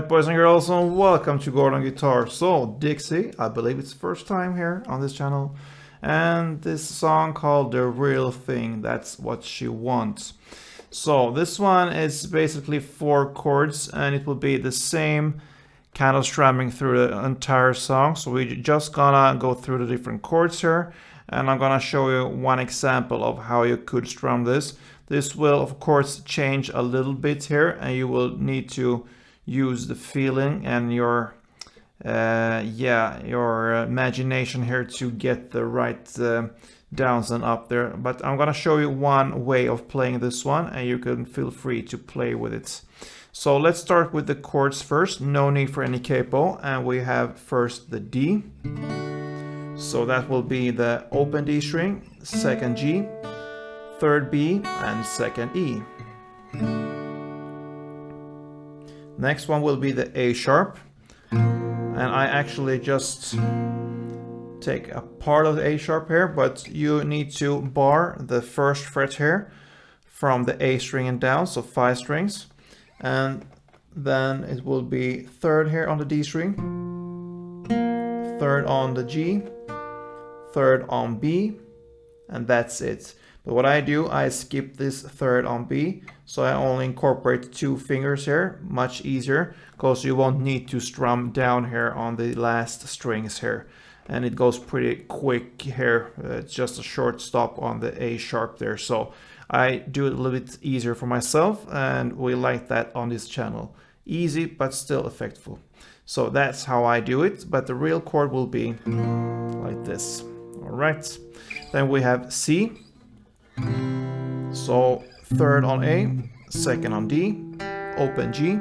Alright, boys and girls, and welcome to Gordon Guitar. So, Dixie, I believe it's first time here on this channel, and this song called The Real Thing, That's What She Wants. So, this one is basically 4 chords, and it will be the same kind of strumming through the entire song. So, we're just gonna go through the different chords here, and I'm gonna show you one example of how you could strum this. This will, of course, change a little bit here, and you will need to use the feeling and your imagination here to get the right downs and up there. But I'm gonna show you one way of playing this one, and you can feel free to play with it. So let's start with the chords first. No need for any capo, and we have first the D. So that will be the open D string, second G, third B, and second E. Next one will be the A sharp, and I actually just take a part of the A sharp here, but you need to bar the first fret here from the A string and down, so 5 strings, and then it will be third here on the D string, third on the G, third on B, and that's it. But what I do, I skip this third on B, so I only incorporate 2 fingers here, much easier, because you won't need to strum down here on the last strings here. And it goes pretty quick here, it's just a short stop on the A sharp there. So I do it a little bit easier for myself, and we like that on this channel. Easy, but still effective. So that's how I do it, but the real chord will be like this. All right, then we have C. So third on A, second on D, open G,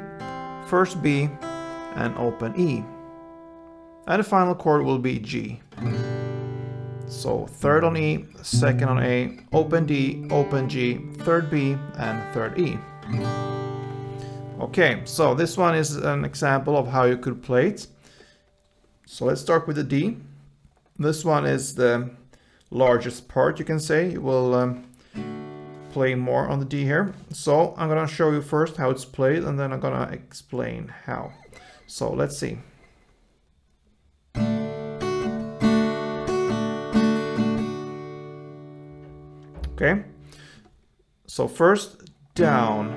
first B, and open E. And the final chord will be G. So third on E, second on A, open D, open G, third B, and third E. Okay, so this one is an example of how you could play it. So let's start with the D. This one is the largest part, you can say. You will play more on the D here. So I'm gonna show you first how it's played, and then I'm gonna explain how. So let's see. Okay, so first down,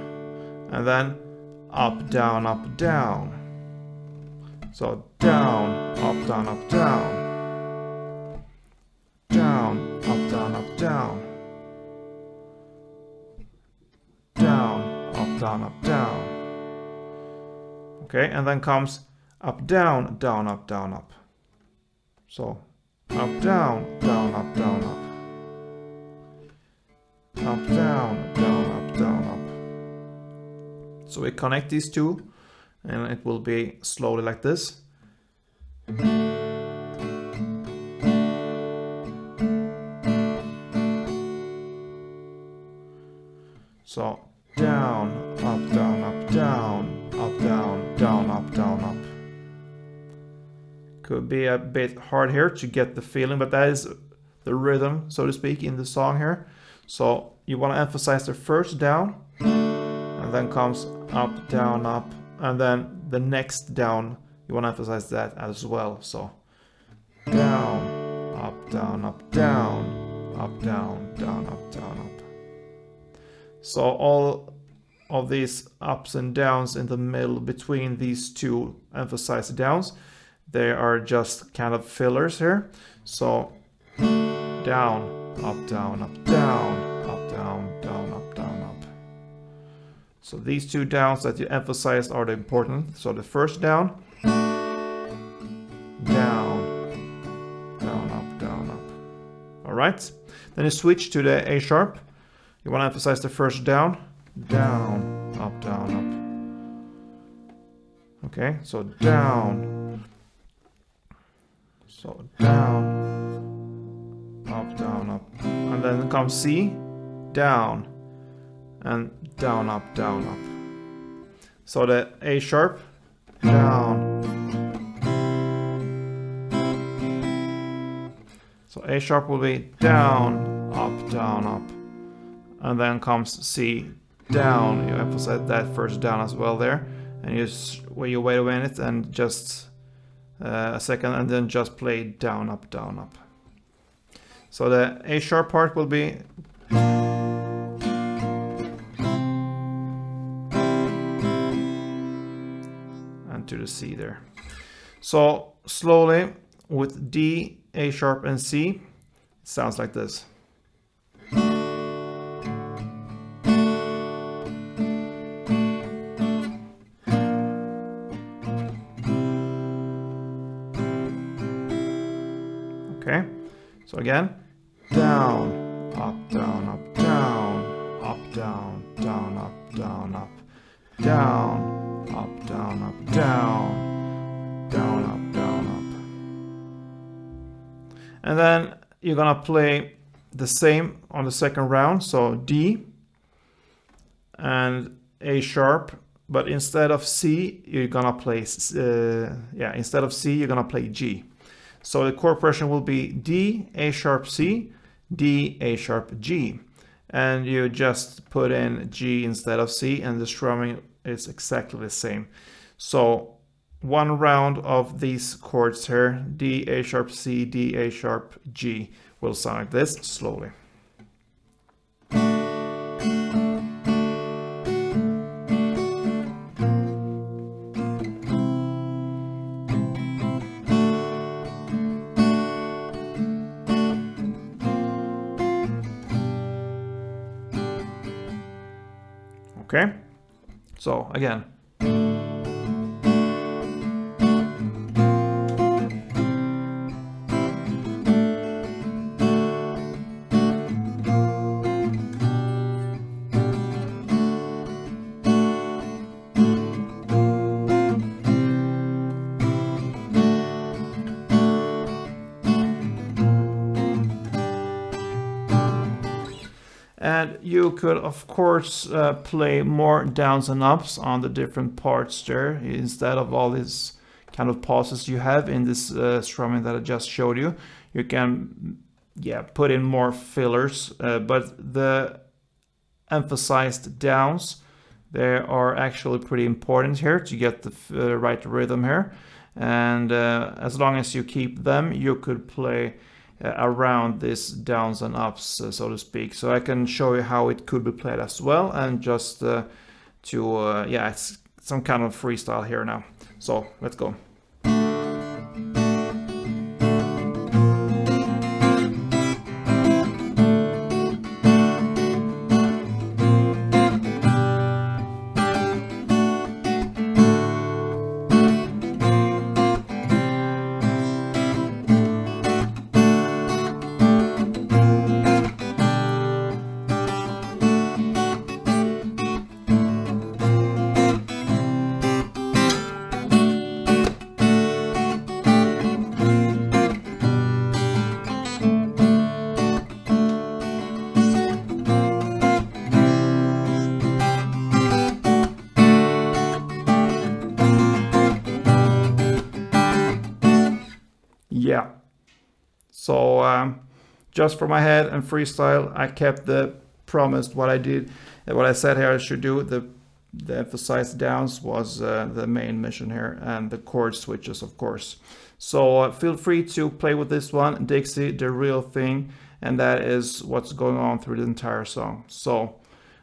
and then up, down, up, down. So down, up, down, up, down. Down, up, down, up, down. Down, up, down, up, down. Okay, and then comes up, down, down, up, down, up. So up, down, down, up, down, up. Up, down, down, up, down, up. So we connect these two, and it will be slowly like this. So down, up, down, up, down, up, down, down, up, down, up. Could be a bit hard here to get the feeling, but that is the rhythm, so to speak, in the song here. So you want to emphasize the first down, and then comes up, down, up, and then the next down, you want to emphasize that as well. So down, up, down, up, down, up, down, down, up, down, up. So all of these ups and downs in the middle between these two emphasized downs, they are just kind of fillers here. So down, up, down, up, down, up, down, down, up, down, up. So these 2 downs that you emphasize are the important. So the first down, down, down, up, down, up. All right. Then you switch to the A sharp. You want to emphasize the first down, down, up, down, up. Okay, so down, so down, up, down, up. And then comes C, down, and down, up, down, up. So the A sharp, down. So A sharp will be down, up, down, up. And then comes C, down. You emphasize that first down as well there. and you wait a minute and just a second, and then just play down, up, down, up. So the A sharp part will be and to the C there. So slowly with D, A sharp and C, it sounds like this. Okay, so again, down, up, down, up, down, up, down, down, up, down, up, down, up, down, up, down, down, up, down, up. And then you're gonna play the same on the second round, so D and A sharp, but instead of C, you're gonna play, instead of C, you're gonna play G. So the chord progression will be D, A sharp, C, D, A sharp, G. And you just put in G instead of C, and the strumming is exactly the same. So one round of these chords here, D, A sharp, C, D, A sharp, G, will sound like this slowly. Okay, so again. And you could, of course, play more downs and ups on the different parts there, instead of all these kind of pauses you have in this strumming that I just showed you. You can, put in more fillers, but the emphasized downs, they are actually pretty important here to get the right rhythm here. And as long as you keep them, you could play around these downs and ups, so to speak. So I can show you how it could be played as well, and just it's some kind of freestyle here now. So let's go. Yeah, so just for my head and freestyle, I kept the promised what I said here I should do. The emphasized downs was the main mission here, and the chord switches, of course. So feel free to play with this one, Dixie, the real thing, and that is what's going on through the entire song. So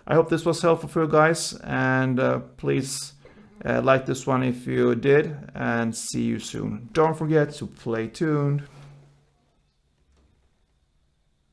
I hope this was helpful for you guys, and please like this one if you did, and see you soon. Don't forget to play tuned.